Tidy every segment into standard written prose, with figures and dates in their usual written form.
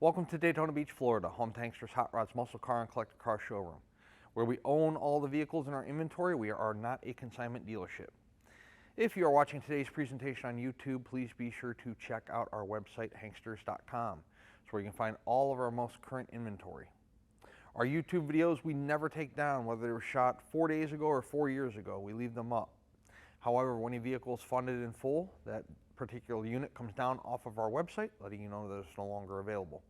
Welcome to Daytona Beach, Florida, home to Hankster's Hot Rods Muscle Car and Collector Car Showroom. Where we own all the vehicles in our inventory, we are not a consignment dealership. If you are watching today's presentation on YouTube, please be sure to check out our website, hanksters.com. It's where you can find all of our most current inventory. Our YouTube videos we never take down, whether they were shot 4 days ago or 4 years ago, we leave them up. However, when a vehicle is funded in full, that particular unit comes down off of our website, letting you know that it's no longer available.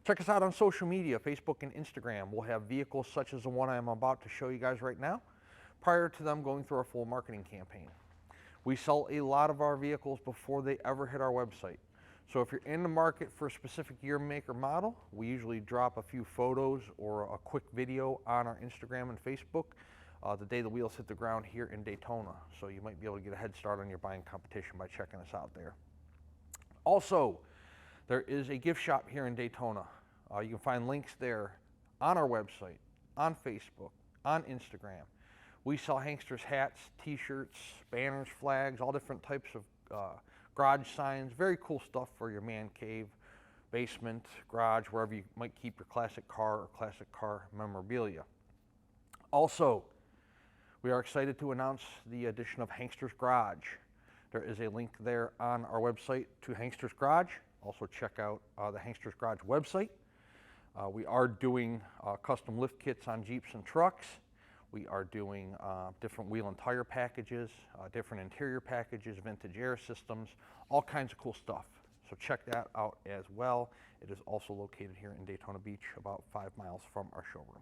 Check us out on social media, Facebook and Instagram. We'll have vehicles such as the one I'm about to show you guys right now, prior to them going through our full marketing campaign. We sell a lot of our vehicles before they ever hit our website. So if you're in the market for a specific year, make, or model, we usually drop a few photos or a quick video on our Instagram and Facebook the day the wheels hit the ground here in Daytona. So you might be able to get a head start on your buying competition by checking us out there. Also, there is a gift shop here in Daytona. You can find links there on our website, on Facebook, on Instagram. We sell Hanksters hats, t-shirts, banners, flags, all different types of garage signs. Very cool stuff for your man cave, basement, garage, wherever you might keep your classic car or classic car memorabilia. Also, we are excited to announce the addition of Hanksters Garage. There is a link there on our website to Hanksters Garage. Also check out the Hanksters Garage website. We are doing custom lift kits on Jeeps and trucks. We are doing different wheel and tire packages, different interior packages, vintage air systems, all kinds of cool stuff. So check that out as well. It is also located here in Daytona Beach, about 5 miles from our showroom.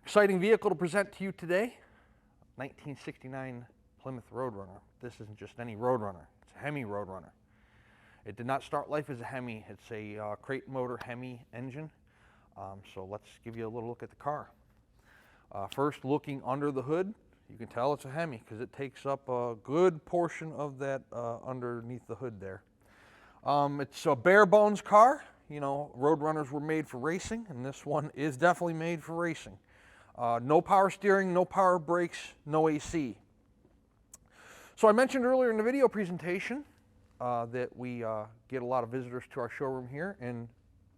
Exciting vehicle to present to you today, 1969 Plymouth Roadrunner. This isn't just any Roadrunner, it's a Hemi Roadrunner. It did not start life as a Hemi. It's a crate motor Hemi engine. So let's give you a little look at the car. First, looking under the hood, you can tell it's a Hemi because it takes up a good portion of that underneath the hood there. It's a bare bones car. You know, Roadrunners were made for racing, and this one is definitely made for racing. No power steering, no power brakes, no AC. So I mentioned earlier in the video presentation that we get a lot of visitors to our showroom here, and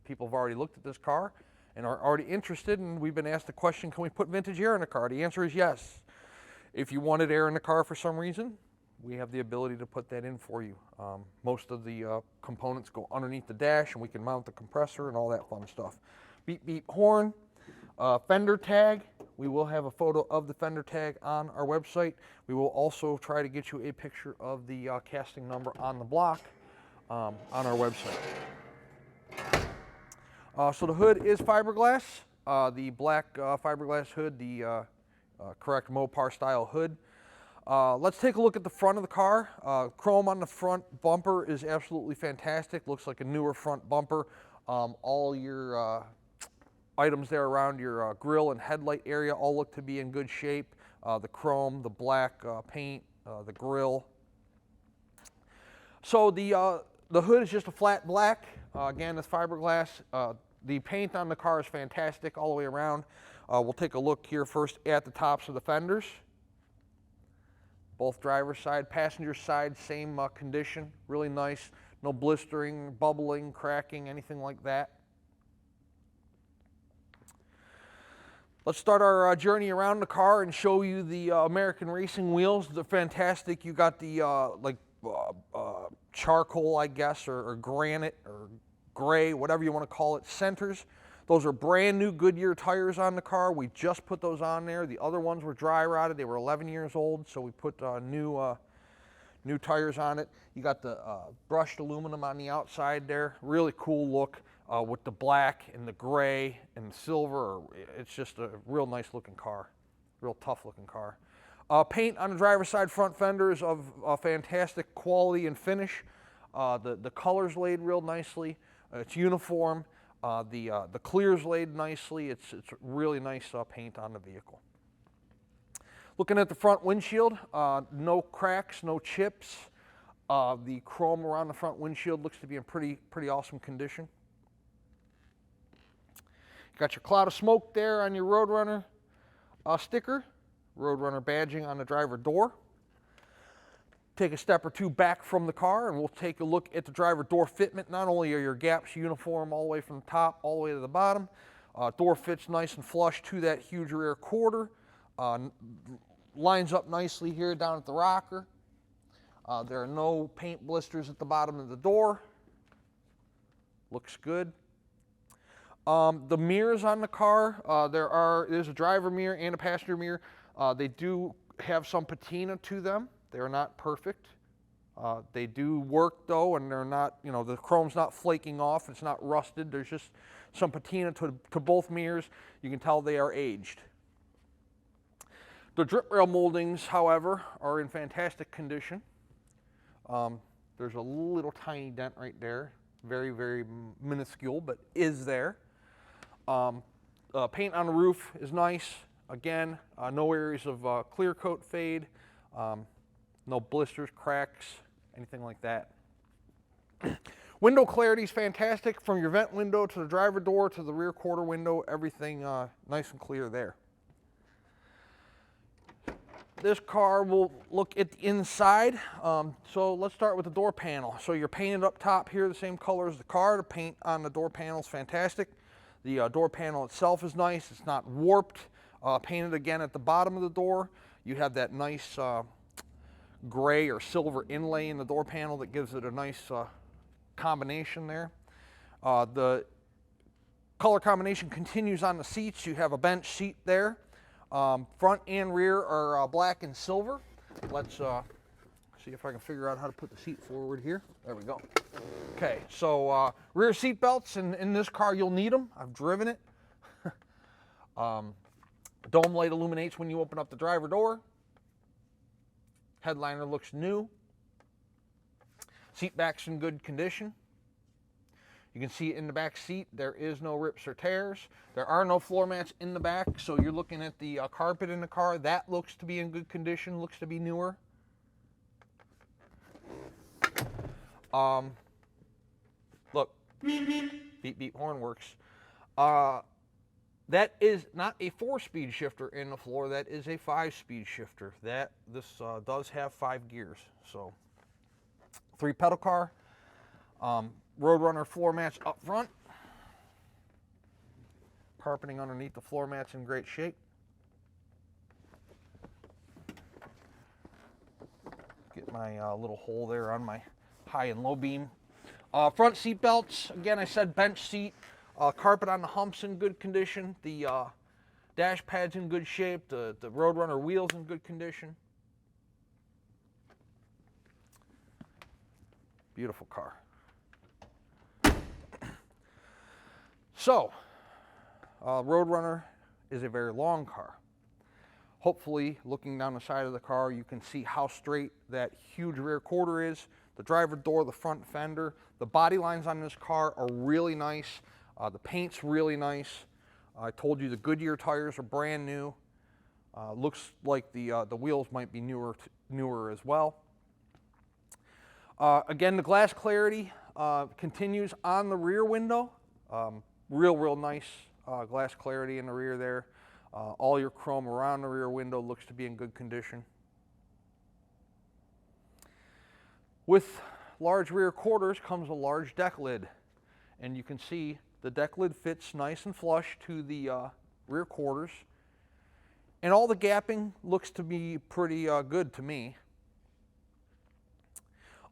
people have already looked at this car and are already interested, and we've been asked the question, can we put vintage air in the car? The answer is yes. If you wanted air in the car for some reason, we have the ability to put that in for you. Most of the components go underneath the dash, and we can mount the compressor and all that fun stuff. Beep beep horn. Fender tag, we will have a photo of the fender tag on our website. We will also try to get you a picture of the casting number on the block on our website. So the hood is fiberglass, the black fiberglass hood, the correct Mopar style hood. Let's take a look at the front of the car. Chrome on the front bumper is absolutely fantastic. Looks like a newer front bumper. All your items there around your grille and headlight area all look to be in good shape. The chrome, the black paint, the grille. So the hood is just a flat black. Again, it's fiberglass. The paint on the car is fantastic all the way around. We'll take a look here first at the tops of the fenders. Both driver's side, passenger side, same condition. Really nice. No blistering, bubbling, cracking, anything like that. Let's start our journey around the car and show you the American racing wheels. They're fantastic. You got the charcoal, I guess, or granite or gray, whatever you want to call it, centers. Those are brand new Goodyear tires on the car. We just put those on there. The other ones were dry rotted. They were 11 years old, so we put new tires on it. You got the brushed aluminum on the outside there. Really cool look. With the black and the gray and the silver. It's just a real nice looking car, real tough looking car. Paint on the driver's side front fenders of fantastic quality and finish. The color's laid real nicely. It's uniform. The clear's laid nicely. It's really nice paint on the vehicle. Looking at the front windshield, no cracks, no chips. The chrome around the front windshield looks to be in pretty awesome condition. Got your cloud of smoke there on your Roadrunner sticker, Roadrunner badging on the driver door. take a step or two back from the car and we'll take a look at the driver door fitment. Not only are your gaps uniform all the way from the top all the way to the bottom, door fits nice and flush to that huge rear quarter. Lines up nicely here down at the rocker. There are no paint blisters at the bottom of the door. Looks good. The mirrors on the car, there's a driver mirror and a passenger mirror. They do have some patina to them. They're not perfect. They do work though, and they're not, the chrome's not flaking off. It's not rusted. There's just some patina to both mirrors. You can tell they are aged. The drip rail moldings, however, are in fantastic condition. There's a little tiny dent right there. Very, very minuscule, but is there. Paint on the roof is nice. Again, no areas of clear coat fade. No blisters, cracks, anything like that. Window clarity is fantastic. From your vent window to the driver door to the rear quarter window, everything nice and clear there. This car will look at the inside. So let's start with the door panel. So you're painted up top here the same color as the car. The paint on the door panel is fantastic. The door panel itself is nice. It's not warped. Painted again at the bottom of the door. You have that nice gray or silver inlay in the door panel that gives it a nice combination there. The color combination continues on the seats. You have a bench seat there. Front and rear are black and silver. Let's see if I can figure out how to put the seat forward here. There we go. Okay, so rear seat belts, and in this car you'll need them. I've driven it. Dome light illuminates when you open up the driver door. Headliner looks new. Seat back's in good condition. You can see in the back seat there is no rips or tears. There are no floor mats in the back, so you're looking at the carpet in the car. That looks to be in good condition, looks to be newer. Look, beep beep horn works. That is not a 4-speed shifter in the floor. That is a 5-speed shifter. This does have 5 gears. So 3-pedal car. Roadrunner floor mats up front. Carpeting underneath the floor mats in great shape. Get my little hole there on my high and low beam. Front seat belts, again I said bench seat. Carpet on the humps in good condition. The dash pad's in good shape. The Roadrunner wheels in good condition. Beautiful car. So, Roadrunner is a very long car. Hopefully, looking down the side of the car, you can see how straight that huge rear quarter is. The driver door, the front fender. The body lines on this car are really nice. The paint's really nice. I told you the Goodyear tires are brand new. Looks like the wheels might be newer as well. Again, the glass clarity continues on the rear window. Real nice glass clarity in the rear there. All your chrome around the rear window looks to be in good condition. With large rear quarters comes a large deck lid, and you can see the deck lid fits nice and flush to the rear quarters, and all the gapping looks to be pretty good to me.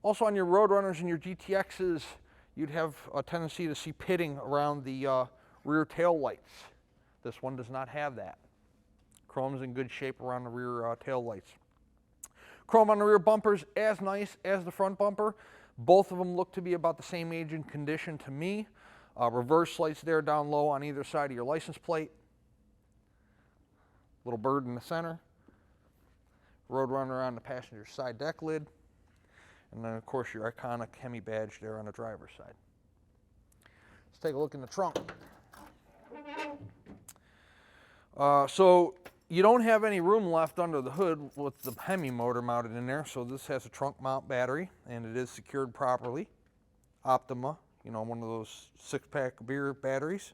Also on your Roadrunners and your GTXs, you'd have a tendency to see pitting around the rear tail lights. This one does not have that. Chrome's in good shape around the rear tail lights. Chrome on the rear bumpers as nice as the front bumper. Both of them look to be about the same age and condition to me. Reverse lights there down low on either side of your license plate. Little bird in the center. Roadrunner on the passenger side deck lid. And then, of course, your iconic Hemi badge there on the driver's side. Let's take a look in the trunk. So you don't have any room left under the hood with the Hemi motor mounted in there, so this has a trunk mount battery, and it is secured properly. Optima, one of those 6-pack beer batteries.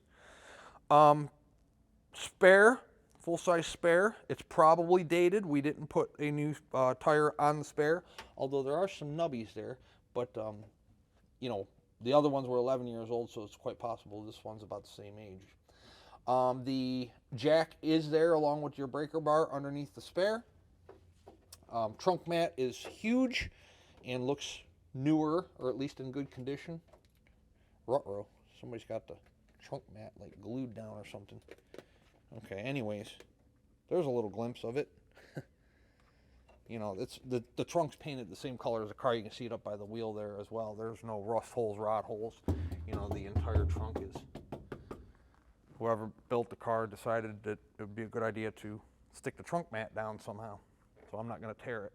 Spare full-size spare. It's probably dated. We didn't put a new tire on the spare, although there are some nubbies there. But, you know, the other ones were 11 years old, so it's quite possible this one's about the same age. The jack is there along with your breaker bar underneath the spare. Trunk mat is huge and looks newer, or at least in good condition. Ruh-roh, somebody's got the trunk mat like glued down or something. Okay, anyways, there's a little glimpse of it. You know, it's the trunk's painted the same color as the car. You can see it up by the wheel there as well. There's no rust holes, rot holes. You know, the entire trunk is, whoever built the car decided that it would be a good idea to stick the trunk mat down somehow. So I'm not going to tear it.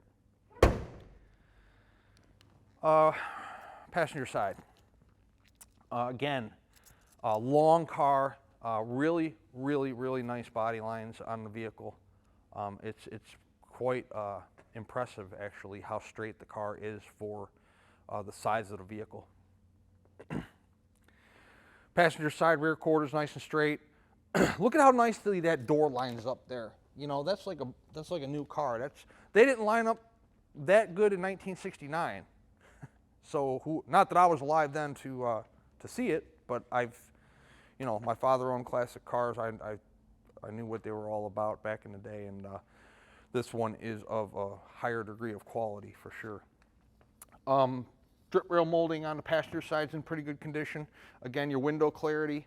Passenger side. Again, long car, really nice body lines on the vehicle. It's quite impressive, actually, how straight the car is for the size of the vehicle. Passenger side rear quarters nice and straight. Look at how nicely that door lines up there. You know, that's like a new car. They didn't line up that good in 1969. So not that I was alive then to see it, but you know, my father owned classic cars. I knew what they were all about back in the day, and this one is of a higher degree of quality for sure. Strip rail molding on the passenger side is in pretty good condition. Again, your window clarity,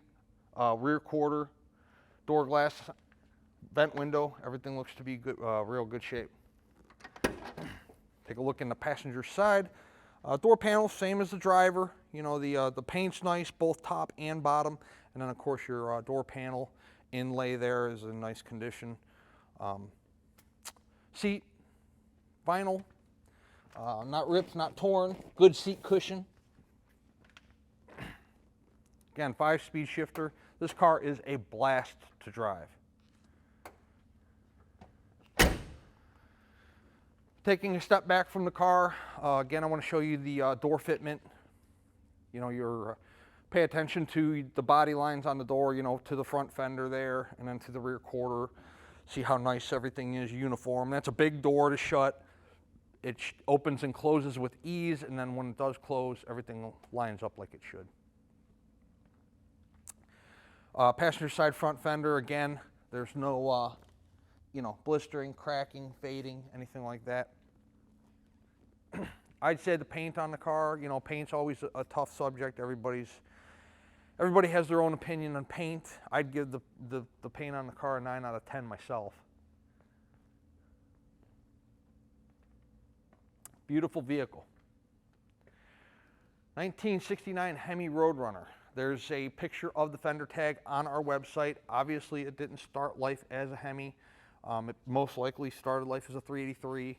rear quarter, door glass, vent window, everything looks to be good, real good shape. Take a look in the passenger side. Door panel, same as the driver. You know, the paint's nice, both top and bottom. And then, of course, your door panel inlay there is in nice condition. Seat, vinyl, not ripped, not torn. Good seat cushion. Again, 5-speed shifter. This car is a blast to drive. Taking a step back from the car, again, I want to show you the door fitment. You know, pay attention to the body lines on the door, you know, to the front fender there, and then to the rear quarter. See how nice everything is, uniform. That's a big door to shut. It opens and closes with ease, and then when it does close, everything lines up like it should. Passenger side front fender, again, there's no, you know, blistering, cracking, fading, anything like that. I'd say the paint on the car, you know, paint's always a tough subject. Everybody has their own opinion on paint. I'd give the paint on the car a 9 out of 10 myself. Beautiful vehicle. 1969 Hemi Roadrunner. There's a picture of the fender tag on our website. Obviously, it didn't start life as a Hemi. It most likely started life as a 383.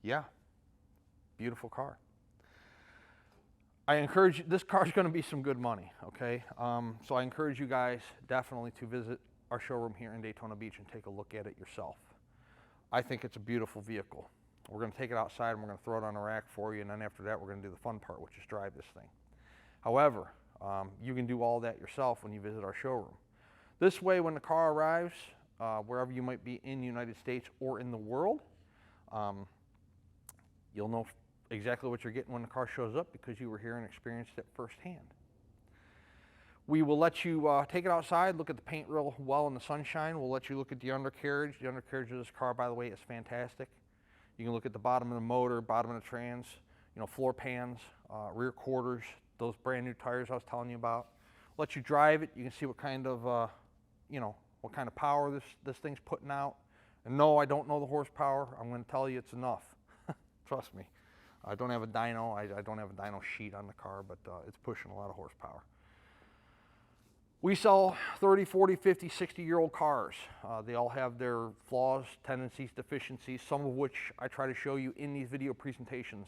Yeah, beautiful car. I encourage you, this car's going to be some good money, okay? So I encourage you guys definitely to visit our showroom here in Daytona Beach and take a look at it yourself. I think it's a beautiful vehicle. We're going to take it outside and we're going to throw it on a rack for you, and then after that we're going to do the fun part, which is drive this thing. However, you can do all that yourself when you visit our showroom. This way, when the car arrives, wherever you might be in the United States or in the world, you'll know exactly what you're getting when the car shows up because you were here and experienced it firsthand. We will let you take it outside, look at the paint real well in the sunshine. We'll let you look at the undercarriage. The undercarriage of this car, by the way, is fantastic. You can look at the bottom of the motor, bottom of the trans, you know, floor pans, rear quarters, those brand new tires I was telling you about. Let you drive it. You can see what kind of, you know, what kind of power this thing's putting out. And no, I don't know the horsepower. I'm going to tell you it's enough. Trust me. I don't have a dyno. I don't have a dyno sheet on the car, but it's pushing a lot of horsepower. We sell 30, 40, 50, 60-year-old cars. They all have their flaws, tendencies, deficiencies, some of which I try to show you in these video presentations.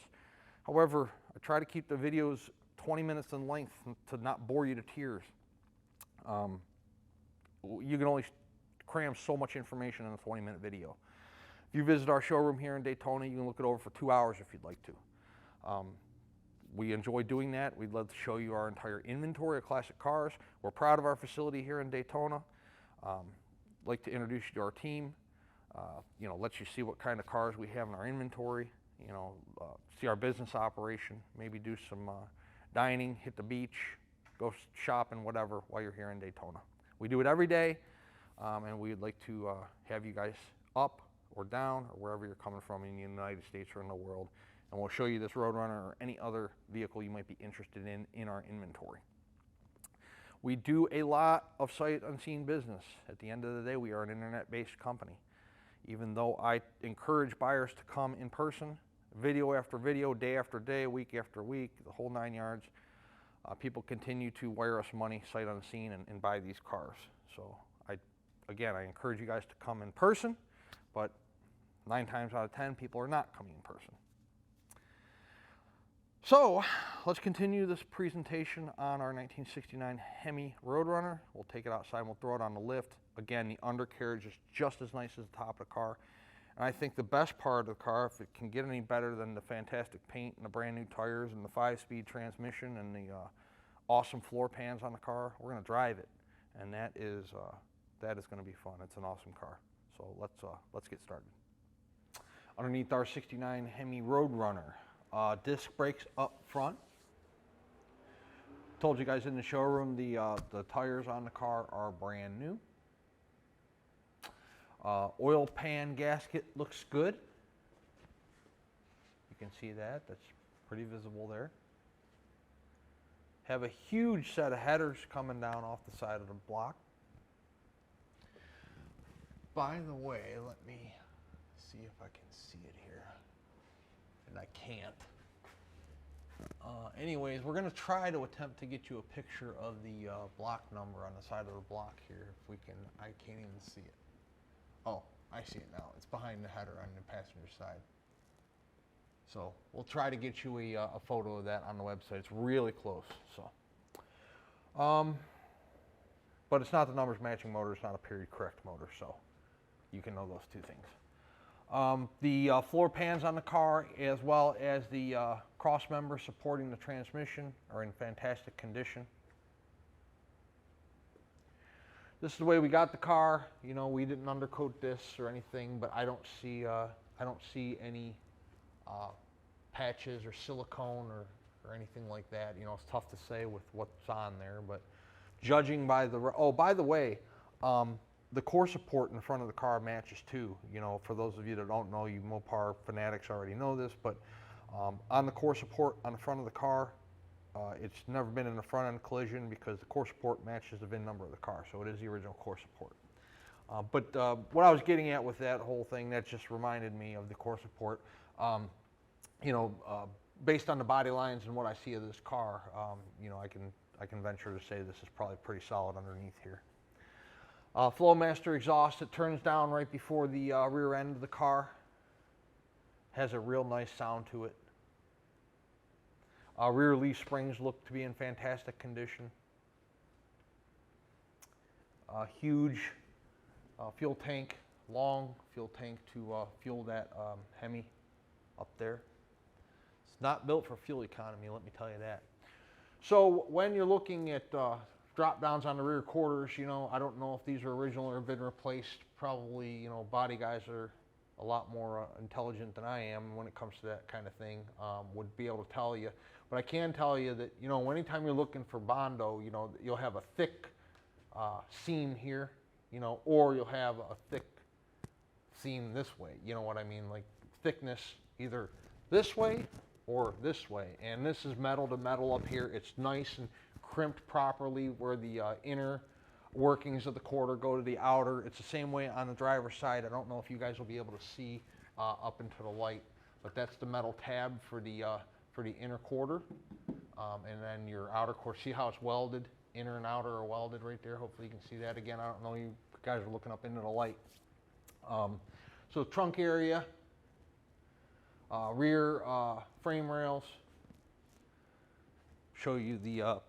However, I try to keep the videos 20 minutes in length to not bore you to tears. You can only cram so much information in a 20-minute video. If you visit our showroom here in Daytona, you can look it over for 2 hours if you'd like to. We enjoy doing that. We'd love to show you our entire inventory of classic cars. We're proud of our facility here in Daytona. Like to introduce you to our team. Let you see what kind of cars we have in our inventory. See our business operation. Maybe do some dining, hit the beach, go shopping, whatever, while you're here in Daytona. We do it every day, and we'd like to have you guys up or down or wherever you're coming from in the United States or in the world. And we'll show you this Roadrunner or any other vehicle you might be interested in our inventory. We do a lot of sight unseen business. At the end of the day, we are an internet-based company. Even though I encourage buyers to come in person, video after video, day after day, week after week, the whole 9 yards, people continue to wire us money sight unseen and buy these cars. So I encourage you guys to come in person, but 9 times out of 10, people are not coming in person. So let's continue this presentation on our 1969 Hemi Roadrunner. We'll take it outside and we'll throw it on the lift. Again, the undercarriage is just as nice as the top of the car. And I think the best part of the car, if it can get any better than the fantastic paint and the brand new tires and the 5-speed transmission and the awesome floor pans on the car, we're going to drive it. And that is going to be fun. It's an awesome car. So let's get started. Underneath our 69 Hemi Roadrunner. Disc brakes up front. Told you guys in the showroom the tires on the car are brand new. Oil pan gasket looks good. You can see that. That's pretty visible there. Have a huge set of headers coming down off the side of the block. By the way, let me see if I can see it here. And I can't. Anyways, we're going to try to attempt to get you a picture of the block number on the side of the block here. If we can, I can't even see it. Oh, I see it now. It's behind the header on the passenger side. So we'll try to get you a photo of that on the website. It's really close. So, but it's not the numbers matching motor. It's not a period correct motor. So you can know those two things. The floor pans on the car, as well as the cross members supporting the transmission, are in fantastic condition. This is the way we got the car. We didn't undercoat this or anything, but I don't see any patches or silicone or anything like that. It's tough to say with what's on there, but judging by the by the way. The core support in the front of the car matches too. For those of you that don't know, you Mopar fanatics already know this, but on the core support on the front of the car, it's never been in a front end collision because the core support matches the VIN number of the car, so it is the original core support. But what I was getting at with that whole thing, that just reminded me of the core support. Based on the body lines and what I see of this car, I can venture to say this is probably pretty solid underneath here. Flowmaster exhaust, it turns down right before the rear end of the car. Has a real nice sound to it. Rear leaf springs look to be in fantastic condition. Huge fuel tank, long fuel tank to fuel that Hemi up there. It's not built for fuel economy, let me tell you that. So when you're looking at drop downs on the rear quarters, I don't know if these are original or have been replaced. Probably, body guys are a lot more intelligent than I am when it comes to that kind of thing, would be able to tell you. But I can tell you that, anytime you're looking for Bondo, you'll have a thick seam here, or you'll have a thick seam this way. You know what I mean? Like thickness either this way or this way. And this is metal to metal up here. It's nice and crimped properly where the inner workings of the quarter go to the outer. It's the same way on the driver's side. I don't know if you guys will be able to see up into the light, but that's the metal tab for the inner quarter, and then your outer quarter. See how it's welded? Inner and outer are welded right there. Hopefully you can see that again. I don't know, you guys are looking up into the light. So trunk area, rear frame rails. Show you the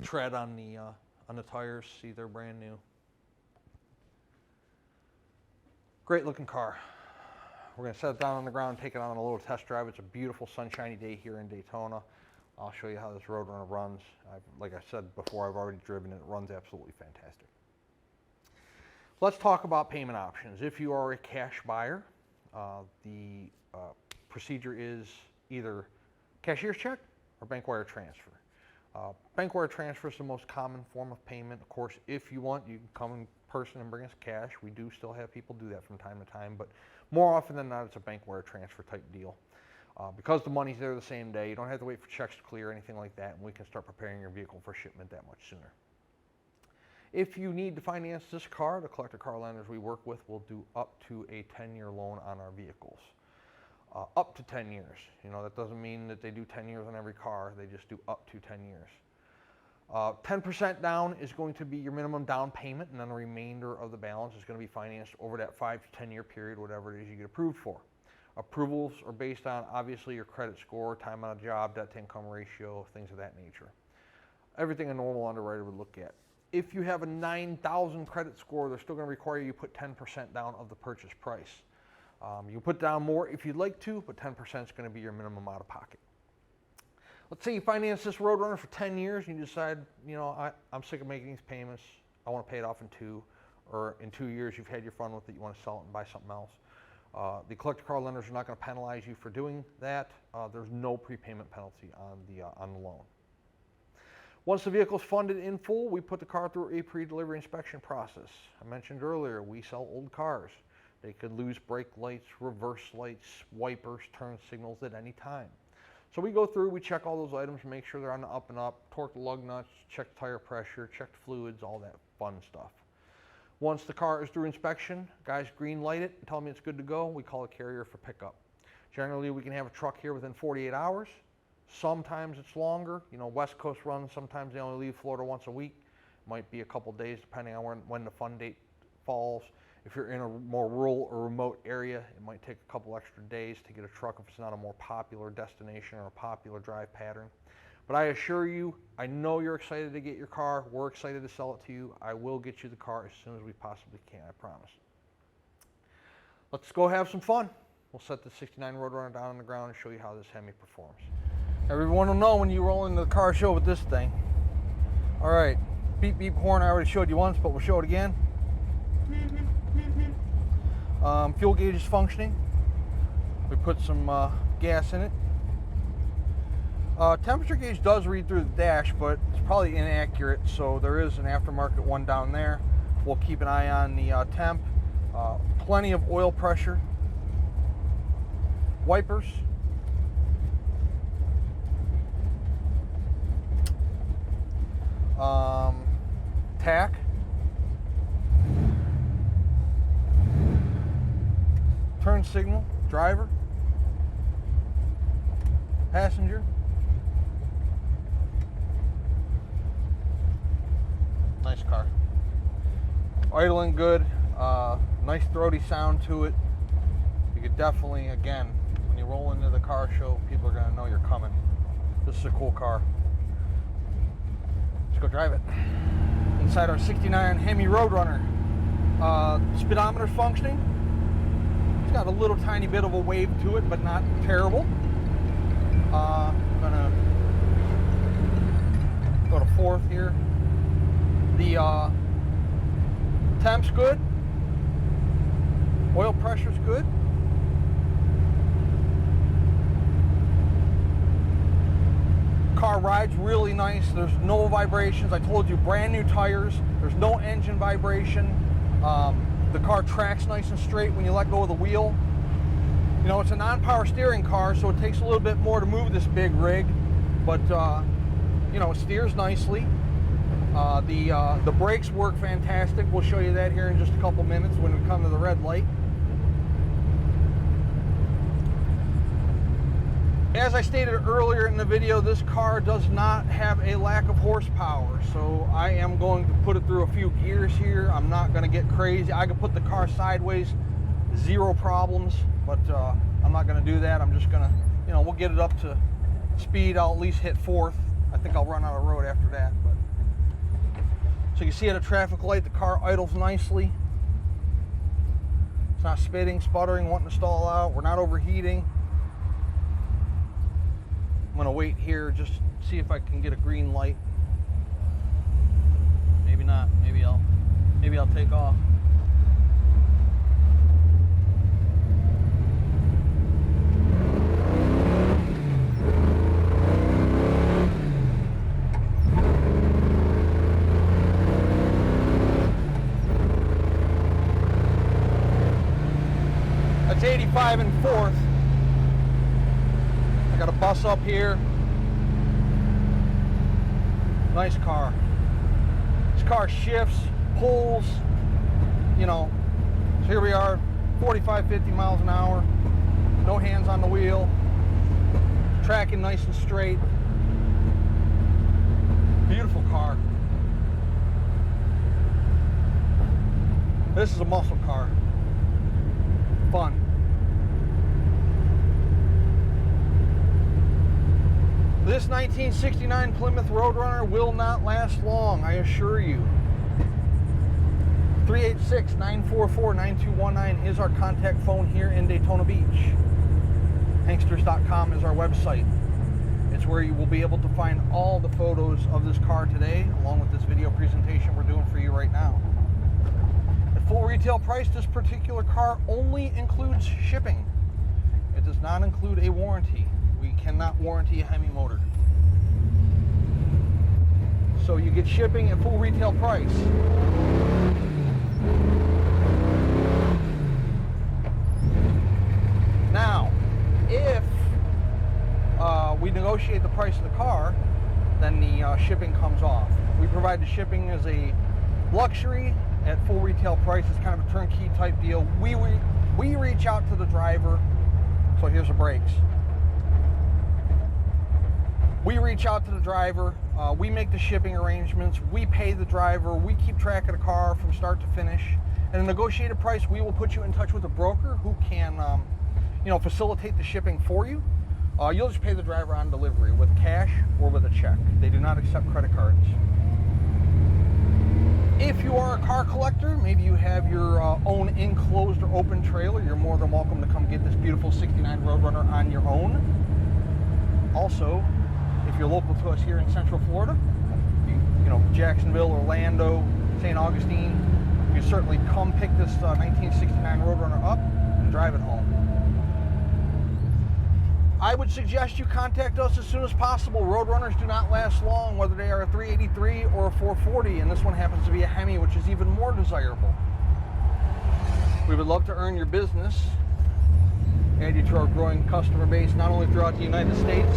tread on the tires. See, they're brand new. Great looking car. We're going to set it down on the ground and take it on a little test drive. It's a beautiful sunshiny day here in Daytona. I'll show you how this Roadrunner runs. Like I said before, I've already driven it. It runs absolutely fantastic. Let's talk about payment options. If you are a cash buyer, the procedure is either cashier's check or bank wire transfer. Bank wire transfer is the most common form of payment. Of course, if you want, you can come in person and bring us cash. We do still have people do that from time to time, but more often than not, it's a bank wire transfer type deal. Because the money's there the same day, you don't have to wait for checks to clear or anything like that, and we can start preparing your vehicle for shipment that much sooner. If you need to finance this car, the collector car lenders we work with will do up to a 10-year loan on our vehicles. Up to 10 years. You know, that doesn't mean that they do 10 years on every car. They just do up to 10 years. 10% down is going to be your minimum down payment, and then the remainder of the balance is going to be financed over that 5 to 10 year period, whatever it is you get approved for. Approvals are based on, obviously, your credit score, time on a job, debt to income ratio, things of that nature. Everything a normal underwriter would look at. If you have a 9,000 credit score, they're still going to require you put 10% down of the purchase price. You can put down more if you'd like to, but 10% is going to be your minimum out of pocket. Let's say you finance this Roadrunner for 10 years and you decide, you know, I'm sick of making these payments. I want to pay it off in 2, or in 2 years you've had your fun with it, you want to sell it and buy something else. The collector car lenders are not going to penalize you for doing that. There's no prepayment penalty on the loan. Once the vehicle is funded in full, we put the car through a pre-delivery inspection process. I mentioned earlier, we sell old cars. They could lose brake lights, reverse lights, wipers, turn signals at any time. So we go through, we check all those items, make sure they're on the up and up, torque the lug nuts, check the tire pressure, check the fluids, all that fun stuff. Once the car is through inspection, guys green light it, tell me it's good to go, we call a carrier for pickup. Generally, we can have a truck here within 48 hours. Sometimes it's longer. You know, West Coast runs, sometimes they only leave Florida once a week. Might be a couple days depending on when the fund date falls. If you're in a more rural or remote area, it might take a couple extra days to get a truck if it's not a more popular destination or a popular drive pattern. But I assure you, I know you're excited to get your car. We're excited to sell it to you. I will get you the car as soon as we possibly can, I promise. Let's go have some fun. We'll set the 69 Roadrunner down on the ground and show you how this Hemi performs. Everyone will know when you roll into the car show with this thing. All right, beep beep horn I already showed you once, but we'll show it again. Fuel gauge is functioning. We put some gas in it. Temperature gauge does read through the dash, but it's probably inaccurate, so there is an aftermarket one down there. We'll keep an eye on the temp. Plenty of oil pressure. Wipers. Tack. Turn signal, driver, passenger. Nice car. Idling good, nice throaty sound to it. You could definitely, again, when you roll into the car show, people are going to know you're coming. This is a cool car. Let's go drive it. Inside our 69 Hemi Roadrunner. Speedometer's functioning. It's got a little tiny bit of a wave to it, but not terrible. I'm gonna go to 4th here. The temp's good. Oil pressure's good. Car rides really nice. There's no vibrations. I told you, brand new tires. There's no engine vibration. The car tracks nice and straight when you let go of the wheel. You know, it's a non-power steering car, so it takes a little bit more to move this big rig, but you know, it steers nicely. The brakes work fantastic. We'll show you that here in just a couple minutes when we come to the red light. As I stated earlier in the video, this car does not have a lack of horsepower, so I am going to put it through a few gears here. I'm not going to get crazy. I can put the car sideways, zero problems, but I'm not going to do that. I'm just going to, you know, we'll get it up to speed. I'll at least hit 4th. I think I'll run out of road after that. But so you see at a traffic light, the car idles nicely. It's not spitting, sputtering, wanting to stall out. We're not overheating. I'm gonna wait here, just see if I can get a green light. Maybe not. Maybe I'll take off. That's 85 and 4th. I got a bus up here. Nice car. This car shifts, pulls, you know. So here we are, 45, 50 miles an hour. No hands on the wheel. Tracking nice and straight. Beautiful car. This is a muscle car. Fun. This 1969 Plymouth Roadrunner will not last long, I assure you. 386-944-9219 is our contact phone here in Daytona Beach. Hanksters.com is our website. It's where you will be able to find all the photos of this car today, along with this video presentation we're doing for you right now. At full retail price, this particular car only includes shipping. It does not include a warranty. We cannot warranty a Hemi motor. So you get shipping at full retail price. Now, if we negotiate the price of the car, then the shipping comes off. We provide the shipping as a luxury at full retail price. It's kind of a turnkey type deal. We reach out to the driver. So here's the brakes. We reach out to the driver, we make the shipping arrangements, we pay the driver, we keep track of the car from start to finish. At a negotiated price, we will put you in touch with a broker who can facilitate the shipping for you. You'll just pay the driver on delivery with cash or with a check. They do not accept credit cards. If you are a car collector, maybe you have your own enclosed or open trailer, you're more than welcome to come get this beautiful 69 Roadrunner on your own. Also, if you're local to us here in Central Florida, Jacksonville, Orlando, St. Augustine, you can certainly come pick this 1969 Roadrunner up and drive it home. I would suggest you contact us as soon as possible. Roadrunners do not last long, whether they are a 383 or a 440, and this one happens to be a Hemi, which is even more desirable. We would love to earn your business, add you to our growing customer base, not only throughout the United States,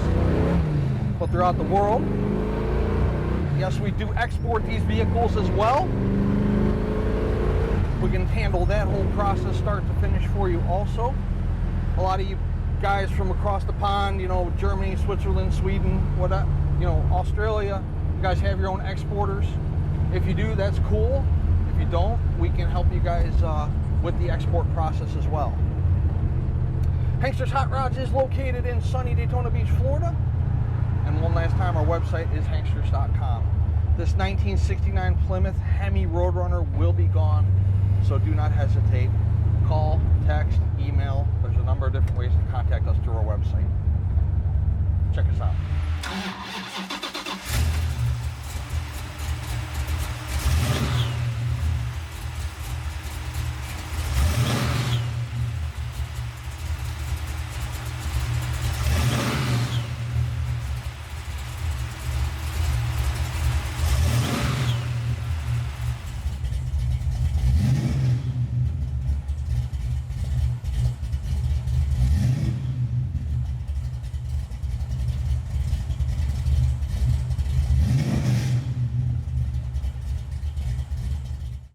but throughout the world. Yes, we do export these vehicles as well. We can handle that whole process start to finish for you also. A lot of you guys from across the pond, Germany, Switzerland, Sweden, Australia, you guys have your own exporters. If you do, that's cool. If you don't, we can help you guys with the export process as well. Hanksters Hot Rods is located in sunny Daytona Beach, Florida. And one last time, our website is hanksters.com. This 1969 Plymouth Hemi Roadrunner will be gone, so do not hesitate. Call, text, email. There's a number of different ways to contact us through our website. Check us out.